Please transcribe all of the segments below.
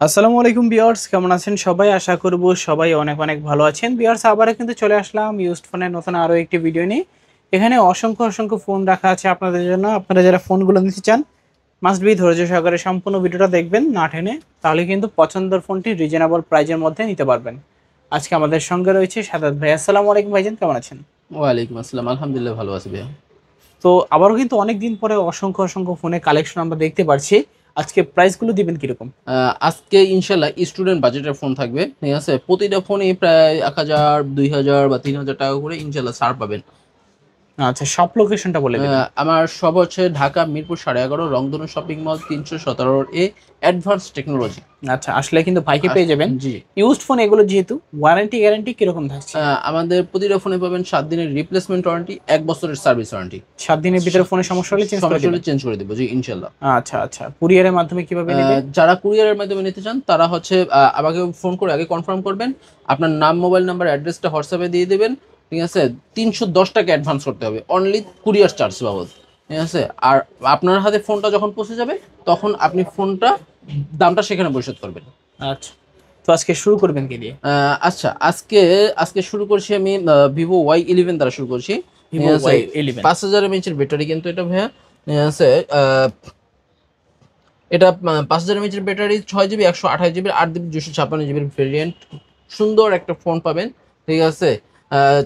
আসসালামু আলাইকুম ভিউয়ার্স, কেমন আছেন সবাই? আশা করব সবাই অনেক অনেক ভালো আছেন। ভিউয়ার্স, আবারও কিন্তু চলে আসলাম ইউজড ফোনের নতুন আরো একটি ভিডিও নিয়ে। এখানে অসংখ্য অসংখ্য ফোন রাখা আছে আপনাদের জন্য। আপনারা যারা ফোনগুলো নিতে চান মাস্ট বি ধৈর্য সহকারে সম্পূর্ণ ভিডিওটা দেখবেন না টেনে, তাহলে কিন্তু পছন্দের ফোনটি রিজনেবল প্রাইজের মধ্যে নিতে পারবেন। আজকে আমাদের সঙ্গে রয়েছে সাদাত ভাই। আসসালামু আলাইকুম ভাইজান, কেমন আছেন? ওয়ালাইকুম আসসালাম, আলহামদুলিল্লাহ ভালো আছি ভাইয়া। তো আবারও কিন্তু অনেক দিন পরে অসংখ্য অসংখ্য ফোনের কালেকশন আমরা দেখতে পারছি। আজকে প্রাইসগুলো দিবেন কিরকম? আজকে ইনশাল্লাহ স্টুডেন্ট বাজেটের ফোন থাকবে, ঠিক আছে। প্রতিটা ফোনই প্রায় 1000, 2000 বা 3000 টাকা করে ইনশাল্লাহ ছাড় পাবেন। আচ্ছা, সব লোকেশনটা বলে দিবেন। আমার সব হচ্ছে ঢাকা মিরপুর 11.5 রংধনু শপিং মল 317 অ্যাডভান্স টেকনোলজি। আচ্ছা, আসলে কিন্তু ভাইকে পেয়ে যাবেন। জি। ইউজড ফোন এগুলো, যেহেতু ওয়ারেন্টি গ্যারান্টি কিরকম থাকছে? আমাদের প্রতিটা ফোনে পাবেন 7 দিনের রিপ্লেসমেন্ট ওয়ারেন্টি, 1 বছরের সার্ভিস ওয়ারেন্টি। 7 দিনের ভিতরে ফোনের সমস্যা হলে চেঞ্জ করে সমস্যা হলে দিবেন। চেঞ্জ করে দেবো, জি ইনশাল্লাহ। আচ্ছা আচ্ছা, কুরিয়ারের মাধ্যমে কিভাবে নেবে? যারা কুরিয়ারের মাধ্যমে নিতে চান তারা হচ্ছে আমাকে ফোন করে আগে কনফার্ম করবেন। আপনার নাম, মোবাইল নাম্বার, অ্যাড্রেসটা হোয়াটসঅ্যাপে দিয়ে দেবেন, ঠিক আছে। 310 টাকা অ্যাডভান্স করতে হবে অনলি কুরিয়ার চার্জ বাবদ, ঠিক আছে। আর আপনার হাতে ফোনটা যখন পৌঁছে যাবে তখন আপনি ফোনটা দামটা সেখানে পরিশোধ করবেন। আচ্ছা, তো আজকে শুরু করবেন কি দিয়ে? আচ্ছা, আজকে আজকে শুরু করছি আমি ভিভো Y11 দ্বারা শুরু করছি, ঠিক ভিভো আছে। ওয়াই 11। 5000 এমএএইচ ব্যাটারি কিন্তু এটা ভাইয়া, ঠিক আছে। এটা 5000 mAh battery, 6 GB 128 GB 8 GB 256 জিবির ভেরিয়েন্ট। সুন্দর একটা ফোন পাবেন, ঠিক আছে।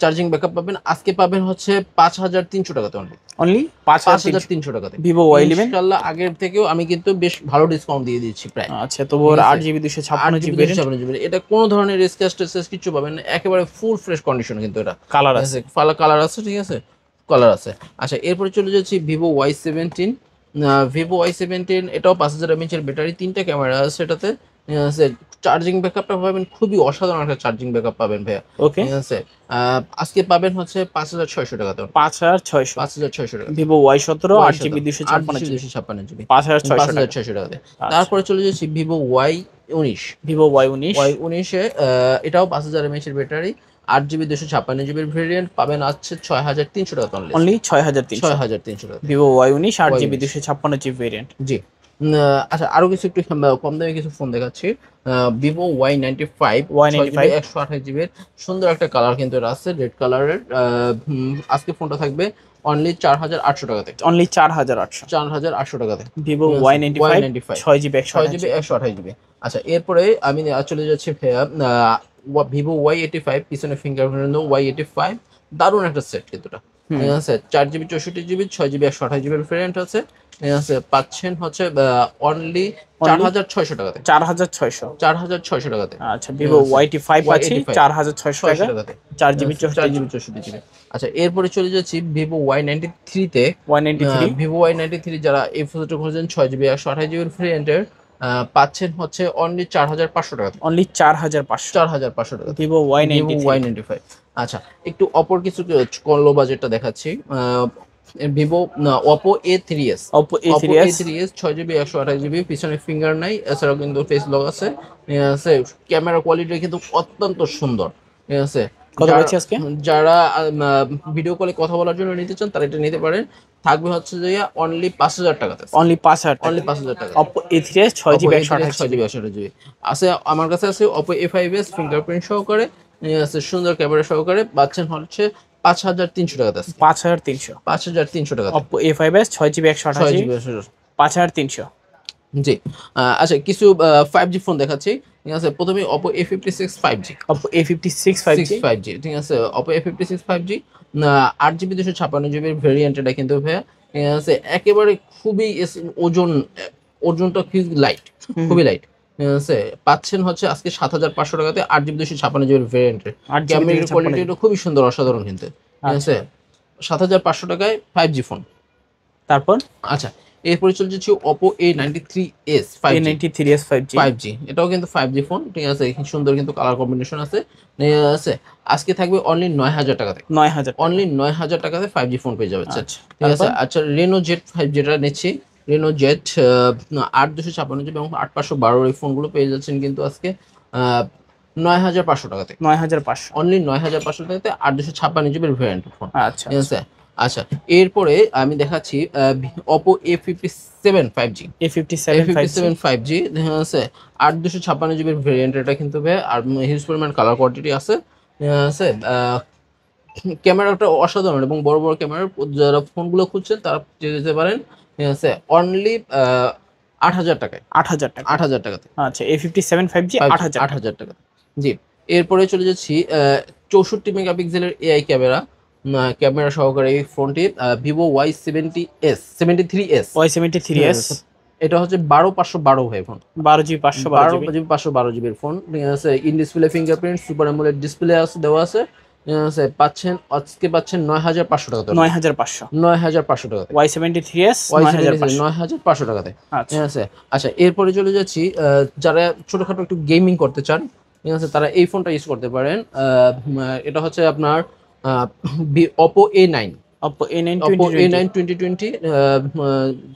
চার্জিং ব্যাকআপ পাবেন, আজকে পাবেন হচ্ছে 5300 টাকাতে অনলি। অনলি 5300। 5300 টাকাতে ভিভো ওয়াই 11। ইনশাল্লাহ। আগের থেকেও আমি কিন্তু বেশ ভালো ডিসকাউন্ট দিয়ে দিচ্ছি প্রায়, আচ্ছা, তো ঠিক ওর আছে। 8 GB 256 GB 8 GB variant. 256 GB, এটা কোনো ধরনের স্ক্র্যাচ টেস্ট কিছু পাবেন না, একেবারে ফুল ফ্রেশ কন্ডিশন কিন্তু এটা, কালার ঠিক আছে। আছে। কালার আছে, ঠিক আছে, কালার আছে। আচ্ছা, এরপরে চলে যাচ্ছি ভিভো Y17। ভিভো Y17 এটাও 5000 এমএএইচ ব্যাটারি, 3টা ক্যামেরা আছে এটাতে, ঠিক আছে। চার্জিং ব্যাকআপটা পাবেন খুবই অসাধারণ একটা চার্জিং ব্যাকআপ পাবেন ভাইয়া, ওকে। ঠিক আছে। আজকে পাবেন হচ্ছে 5600 টাকাতে, 5600। 5600 টাকা। Vivo Y 17 8 GB 8 256 GB. 256 GB, 5600 টাকা। 5600 টাকাতে। আচ্ছা, তারপরে চলে যাচ্ছি ভিভো Y19। Vivo Y 19। Y19-এ এটাও 5000 এমএএইচ ব্যাটারি, 8 জিবি 256 জিবির ভেরিয়েন্ট পাবেন আছে 6300 টাকা অনলি। অনলি 6300। 6300 টাকা। Vivo Y 19 8 GB Y19, 256 GB variant. জি। আচ্ছা, আরো কিছু একটু কম দামে কিছু ফোন দেখাচ্ছি। Vivo Y95, Y 6 GB 95। 128 জিবির সুন্দর একটা কালার কিন্তু এটা আছে, রেড কালারের। আজকে ফোনটা থাকবে অনলি 4800 টাকাতে। অনলি 4800। 4800 টাকাতে, ভিভো ঠিক আছে। Y ninety Y five ninety five 6 GB 6 GB 128 GB. 128 GB. আচ্ছা, এরপরে আমি চলে যাচ্ছি ভাইয়া ভিভো Y85, পিছনে ফিঙ্গারপ্রিন্ট Y85। দারুণ একটা সেট কিন্তু এটা, হুম। ঠিক আছে। 4 জিবি 64 জিবি 6 জিবি 128 জিবির ভেরিয়েন্ট আছে, ঠিক আছে। পাচ্ছেন হচ্ছে অনলি অনলি 4600 টাকাতে। 4600। 4600 টাকাতে, আচ্ছা, ঠিক ভিভো আছে। ওয়াই 85 পাচ্ছি Y85 4600 ছয়শো টাকা। টাকাতে, 4 জিবি চার 64 জিবি জিবি। 64 জিবি। আচ্ছা, এরপরে চলে যাচ্ছি ভিভো Y93-তে। ওয়াই 93। ভিভো Y93 যারা এই ফোনটা খোঁজেন 6 জিবি 128 জিবির ভেরিয়েন্টের, পাচ্ছেন হচ্ছে অনলি 4500 টাকাতে। অনলি 4500। 4500 টাকাতে ভিভো ওয়াই ভিভো 93। Y95। আচ্ছা, একটু অপর কিছু লো বাজেটটা দেখাচ্ছি। Vivo Oppo A3s। Oppo A Oppo three S. A3s 6 GB 128 GB, পিছনে ফিঙ্গার নাই, এছাড়াও কিন্তু ফেস লক আছে, ঠিক আছে। ক্যামেরা কোয়ালিটি কিন্তু অত্যন্ত সুন্দর, ঠিক আছে। কত যারা পাচ্ছি আজকে? যারা ভিডিও কলে কথা বলার জন্য নিতে চান তারা এটা নিতে পারেন। থাকবে হচ্ছে যে অনলি 5000 টাকাতে, অনলি 5000 টাকা। অনলি 5000 টাকা। Oppo A three S 6 GB Oppo A3s 128 ছয় জিবি। জিবি 128 জিবি আছে। আমার কাছে আছে Oppo A5s ফিঙ্গারপ্রিন্ট সহকারে, আছে সুন্দর ক্যামেরা সহকারে, পাচ্ছেন হচ্ছে 5300 টাকাতে আজকে। 5300। 5300 টাকাতে ওপো এ 5 এস 6 জিবি 128 ছয় জিবি। জিবি 5300। জি। আচ্ছা, কিছু 5G ফোন দেখাচ্ছি, ঠিক আছে। প্রথমে Oppo A56 5G। Oppo A 56 5G। 5G, ঠিক আছে। Oppo A56 5G 8 জিবি 256 জিবির ভেরিয়েন্ট এটা কিন্তু ভাইয়া, ঠিক আছে। একেবারে খুবই ওজনটা খুবই লাইট, হুম। খুবই লাইট, ঠিক আছে। পাচ্ছেন হচ্ছে আজকে 7500 টাকাতে 8 জিবি 256 জিবির ভেরিয়েন্টের। 8 জিবি ক্যামেরার 256 কোয়ালিটিটা জিবি। খুবই সুন্দর, অসাধারণ কিন্তু, ঠিক আচ্ছা, আছে। 7500 টাকায় 5G ফোন। তারপর আচ্ছা, এরপরে চলে যাচ্ছি Oppo A93s এ 5G। 93 S 5G। 5G এটাও কিন্তু 5G ফোন, ঠিক আছে। সুন্দর কিন্তু কালার কম্বিনেশন আছে, ঠিক আছে। আজকে থাকবে অনলি 9000 টাকাতে। 9000 টাকা। অনলি 9000 টাকাতে 5G ফোন পেয়ে যাচ্ছে, আচ্ছা, ঠিক আছে। তারপর আচ্ছা, রেনো জেড 5 যেটা নিচ্ছি, রেনো জেড 8 256 জিবি এবং 8512 এই ফোনগুলো পেয়ে যাচ্ছেন কিন্তু আজকে 9500 টাকাতে। 9500। অনলি 9500 টাকাতে 8 256 জিবির ভ্যারিয়েন্ট ফোন, আচ্ছা ঠিক আচ্ছা। আছে। আচ্ছা, এরপরে আমি দেখাচ্ছি Oppo A57 5G। A57 5G। A57 5G দেখা যাচ্ছে 8 256 জিবির ভেরিয়েন্ট, এটা কিন্তু ভাই আর হিউজ পরিমাণ কালার কোয়ান্টিটি আছে। দেখা যাচ্ছে ক্যামেরাটা অসাধারণ এবং বড় বড় ক্যামেরা, যারা ফোনগুলো খুঁজছেন তারা যেতে পারেন। ঠিক আছে, অনলি 8,000 টাকায়। 8,000 টাকা। 8,000 টাকাতে। আচ্ছা A57 5G 8,000 টাকা। 8,000 টাকা। জি, এরপরে চলে যাচ্ছি 64 মেগাপিক্সেলের এআই ক্যামেরা ক্যামেরা সহকারে এই ফোনটি ভিভো Y70s 73s। Y73s। এটা হচ্ছে 12/512 ভাই ফোন। 12GB 512 GB। 12GB 512 জিবির ফোন। ঠিক আছে, in display fingerprint, super AMOLED display আছে, দেওয়া আছে। ঠিক আছে, আজকে পাচ্ছেন 9,500 টাকাতে। 9,500। 9,500 টাকাতে। Y73s 9,500। 9,500 টাকাতে। আচ্ছা ঠিক আছে, আচ্ছা এরপরে চলে যাচ্ছি যারা ছোটখাটো একটু গেমিং করতে চান, ঠিক আছে, তারা এই ফোনটা ইউজ করতে পারেন। এটা হচ্ছে আপনার Oppo A9। Oppo A9 Oppo 2020। A9 2020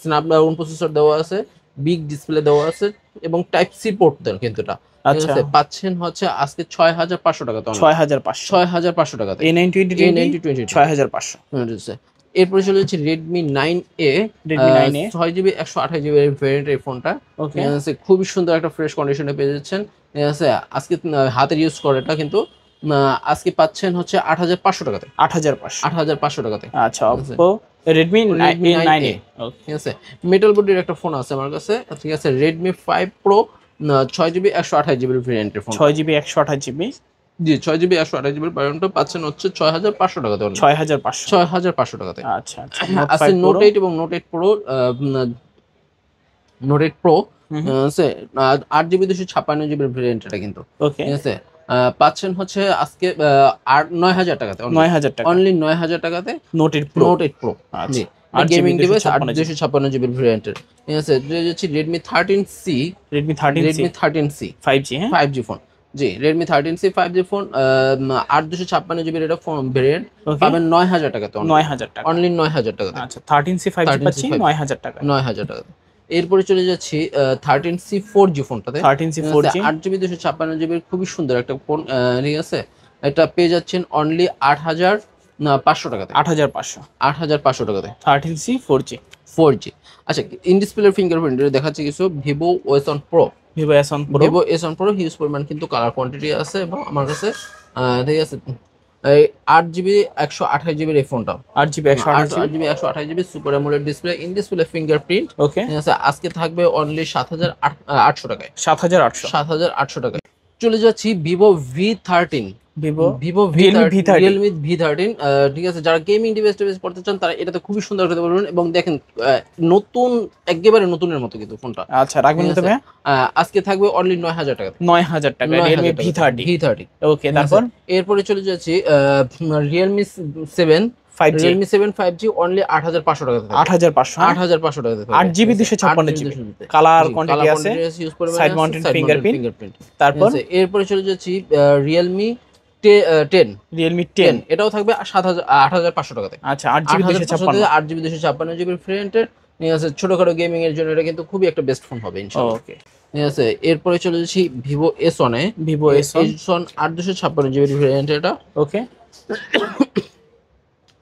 Snapdragon processor দেওয়া আছে, বিগ ডিসপ্লে দেওয়া আছে এবং টাইপ সি পোর্ট দেন কিন্তু এটা। ঠিক আচ্ছা আছে, পাচ্ছেন হচ্ছে আজকে 6,500 টাকাতে। 6,500। 6,500 টাকাতে। A9 A9 2020 2020। 6,500। এরপরে চলে যাচ্ছে Redmi 9A। Redmi 9A 6GB 128GB variant এই ফোনটা। ওকে। ঠিক আছে, খুবই সুন্দর একটা ফ্রেশ কন্ডিশনে পেয়ে যাচ্ছেন। ঠিক আছে, আজকে হাতের ইউজ করে এটা কিন্তু আজকে পাচ্ছেন হচ্ছে 8,500 টাকাতে। 8,500। 8,500 টাকাতে। আচ্ছা Oppo Redmi Redmi 9A। ওকে। ঠিক আছে, মেটাল বডির একটা ফোন আছে আমার কাছে। ঠিক আছে, Redmi 5 Pro 6GB 128GB ভেরিয়েন্টের ফোন। 6GB 128GB। জি, 6GB 128GB ভেরিয়েন্টটা পাচ্ছেন হচ্ছে 6,500 টাকাতে। 6,500। 6,500 টাকাতে। আচ্ছা আচ্ছা আছে নোট 8 এবং নোট 8 প্রো। নোট 8 প্রো আছে 8GB 256GB ভেরিয়েন্ট এটা কিন্তু। ওকে। ঠিক আছে, পাচ্ছেন হচ্ছে আজকে 9,000 টাকাতে। 9,000 টাকা। অনলি 9,000 টাকাতে নোট 8 Pro। Note 8 pro. আচ্ছা জি, 8GB gaming device 256GB। 256GB ভেরিয়েন্টের। ঠিক আছে, হচ্ছে Redmi 13C। Redmi 13C Redmi 13C 5G। হ্যাঁ 5G ফোন। জি, Redmi 13C 5G phone 8 256GB এটা ফোন ভেরিয়েন্ট ওকে। পাবেন 9,000 টাকাতে। 9,000 টাকা। অনলি 9,000 টাকাতে। আচ্ছা 13C 5G 13C পাচ্ছি 5G 9,000 টাকা। 9,000 টাকাতে। এরপরে চলে যাচ্ছি 13C 4G ফোনটাতে। 13C 4G 8GB 256GB খুবই সুন্দর একটা ফোন। ঠিক আছে, এটা পেয়ে যাচ্ছেন অনলি 8,500 টাকাতে। 8,500। 8,500 টাকাতে 13C 4G 4G। আচ্ছা, ইন ডিসপ্লে ফিঙ্গারপ্রিন্ট দেখাচ্ছে কিছু Vivo S1 Pro। Vivo S1 Pro। Vivo S1 Pro huge পরিমাণ কিন্তু কালার কোয়ান্টিটি আছে এবং আমার কাছে ঠিক আছে এই 8GB 128GB এই ফোনটা। 8GB 128GB 8GB 128GB super AMOLED display, in display fingerprint. Okay. ঠিক আছে, আজকে থাকবে অনলি 7,800 টাকায়। 7,800। 7,800 টাকায়। চলে যাচ্ছি Vivo V13। Vivo Realme V13। Realme V13। ঠিক আছে, যারা গেমিং ডিভাইস করতে চান তারা এটাতে খুবই সুন্দর করতে পারবেন এবং দেখেন নতুন, একেবারে নতুনের মতো কিন্তু ফোনটা। আচ্ছা রাখবেন ঠিক কত আছে, ভাই? আজকে থাকবে অনলি 9,000 টাকাতে। 9,000 টাকা Realme 9,000 V30। V30। ওকে তারপর এরপরে চলে যাচ্ছি Realme 7। 5G Realme 7 5G only 8,500 টাকাতে। 8,500। 8,500 টাকাতে। 8GB 256GB কালার কোয়ান্টিটি আছে, সাইড মাউন্টেড ফিঙ্গারপ্রিন্ট। তারপর এরপরে চলে যাচ্ছি Realme 10। Realme 10 এটাও থাকবে 8,500 টাকাতে। আচ্ছা 8GB 256। 8GB 256GB ভেরিয়েন্টের। ঠিক আছে, ছোটখাটো গেমিং এর জন্য এটা কিন্তু খুবই একটা বেস্ট ফোন হবে ইনশাআল্লাহ। ওকে। ঠিক আছে, এরপরে চলে যাচ্ছি Vivo S1 এ। Vivo S1 8 256GB ভেরিয়েন্ট এটা। Okay.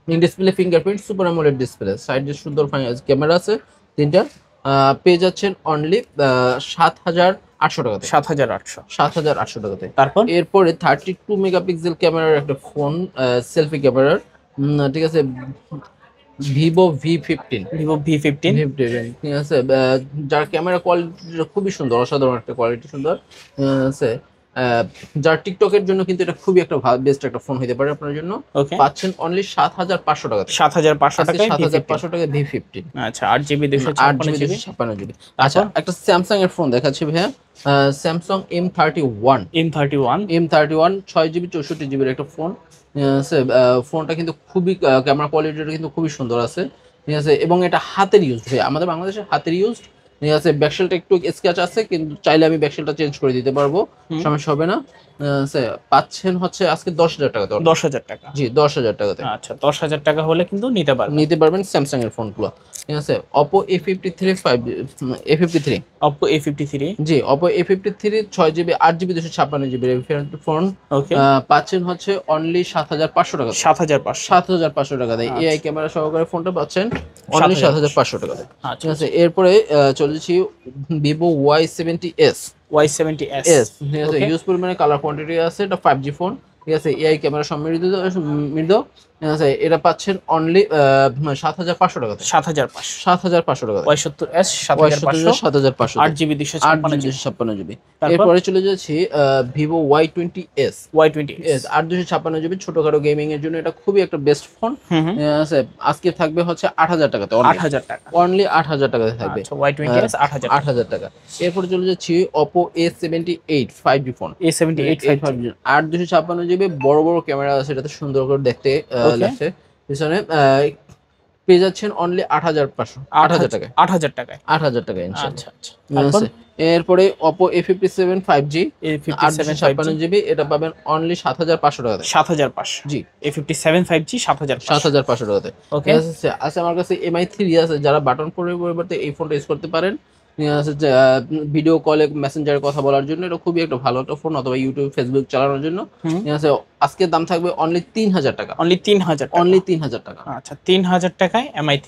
In display fingerprint, super AMOLED display, সাইডে সুন্দর ক্যামেরা আছে তিনটা। পেয়ে যাচ্ছেন অনলি 7,800 টাকাতে। 7,800। 7,800 টাকাতে। তারপর এরপরে 32 মেগাপিক্সেল ক্যামেরার একটা ফোন, সেলফি ক্যামেরার। ঠিক আছে, Vivo V15। Vivo V15। ঠিক আছে, যার ক্যামেরা কোয়ালিটি খুবই সুন্দর, অসাধারণ একটা কোয়ালিটি সুন্দর আছে। যার টিকটকের জন্য কিন্তু এটা খুবই একটা বেস্ট একটা ফোন হতে পারে আপনার জন্য। ওকে। পাচ্ছেন অনলি 7,500 টাকাতে। 7,500 টাকায় 7,500 টাকা V15। আচ্ছা 8GB 8GB 256GB। 256GB। আচ্ছা, একটা স্যামসাং এর ফোন দেখাচ্ছি ভাইয়া। Samsung M31। M31 6GB 64GB এর একটা ফোন। ফোনটা কিন্তু খুবই ক্যামেরা কোয়ালিটিটা কিন্তু খুবই সুন্দর আছে। ঠিক আছে, এবং এটা হাতের ইউজ ভাই, আমাদের বাংলাদেশের হাতের ইউজ। ঠিক আছে, ব্যাকশেলটা একটু স্ক্র্যাচ আছে, কিন্তু চাইলে আমি ব্যাকশেলটা চেঞ্জ করে দিতে পারবো, সমস্যা হবে না। পাচ্ছেন হচ্ছে আজকে 10,000 টাকাতে। 10,000 টাকা? জি 10,000 টাকাতে। আচ্ছা, 10,000 টাকা হলে কিন্তু নিতে পারবেন স্যামসাং এর ফোনগুলো। ঠিক আছে, Oppo A53 A53, Oppo A53। জি Oppo A53 6GB 8GB 256GB phone ওকে, পাচ্ছেন হচ্ছে অনলি 7,500 টাকা। 7,500? 7,500 টাকাতে এআই ক্যামেরা সহকারে ফোনটা পাচ্ছেন অনলি 7,500 টাকাতে। আচ্ছা ঠিক আছে, এরপরে চলেছি Vivo Y70s। Y70s। ঠিক আছে, হিউজ পরিমাণে কালার কোয়ান্টিটি আছে, এটা 5G ফোন। ঠিক আছে, এআই ক্যামেরা সমৃদ্ধ মৃদ্ধ। ঠিক আছে, এটা পাচ্ছেন অনলি 7,500 টাকাতে। 7,500? 7,500 টাকাতে। Y70s 7,500, 7,500, 8GB 256GB। এরপরে চলে যাচ্ছি Vivo Y20s। Y20s 8/256GB, ছোটখাটো গেমিং এর জন্য এটা খুবই একটা বেস্ট ফোন। আছে, আজকে থাকবে হচ্ছে 8,000 টাকাতে। 8,000 টাকা? অনলি 8,000 টাকাতে থাকবে। আচ্ছা, Y20s 8,000 টাকা। 8,000 টাকা। এরপরে চলে যাচ্ছি Oppo A78 5G phone. A78 5G। 8/256GB, বড় বড় ক্যামেরা আছে, এটাতে সুন্দর করে দেখতে Okay. লাগছে। পিছনে পেয়ে যাচ্ছেন অনলি 8,500 8,000 টাকায়। 8,000 টাকায়? 8,000 টাকা ইনশাআল্লাহ। আচ্ছা আচ্ছা। তারপর এরপরে Oppo A57 5G A57 5G 8/256GB, এটা পাবেন অনলি 7,500 টাকাতে। 7,500? জি A57 5G 7,500? 7,500 টাকাতে। ওকে। আছে আমার কাছে MI3 আছে, যারা বাটন ফোনের পরিবর্তে এই ফোনটা ইউজ করতে পারেন। ভিডিও কলে মেসেঞ্জারে কথা বলার জন্য এটা খুবই একটা ভালো একটা ফোন, অথবা ইউটিউব ফেসবুক চালানোর জন্য। ঠিক আছে, আজকের দাম থাকবে অনলি 3,000 টাকা। অনলি 3,000 টাকা? অনলি 3,000 টাকা। আচ্ছা, 3,000 টাকায় MI3।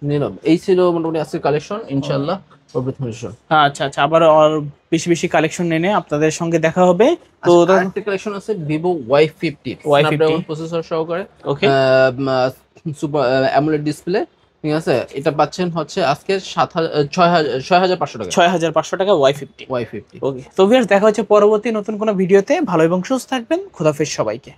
নিলাম। এই ছিল মোটামুটি আজকের কালেকশন, ইনশাআল্লাহ। আচ্ছা আচ্ছা, আবার বেশি বেশি কালেকশন এনে আপনাদের সঙ্গে দেখা হবে। তো আরেকটা কালেকশন আছে Vivo Y50 স্ন্যাপড্রাগন প্রসেসর সহকারে। ওকে, সুপার অ্যামোলেড ডিসপ্লে। ঠিক আছে, এটা পাচ্ছেন হচ্ছে আজকে 6,500 টাকা। 6,500 টাকা Y50। Y50। ওকে, তো ভিউয়ার্স দেখা হচ্ছে পরবর্তী নতুন কোনো ভিডিওতে। ভালো এবং সুস্থ থাকবেন। খোদাফেজ সবাইকে।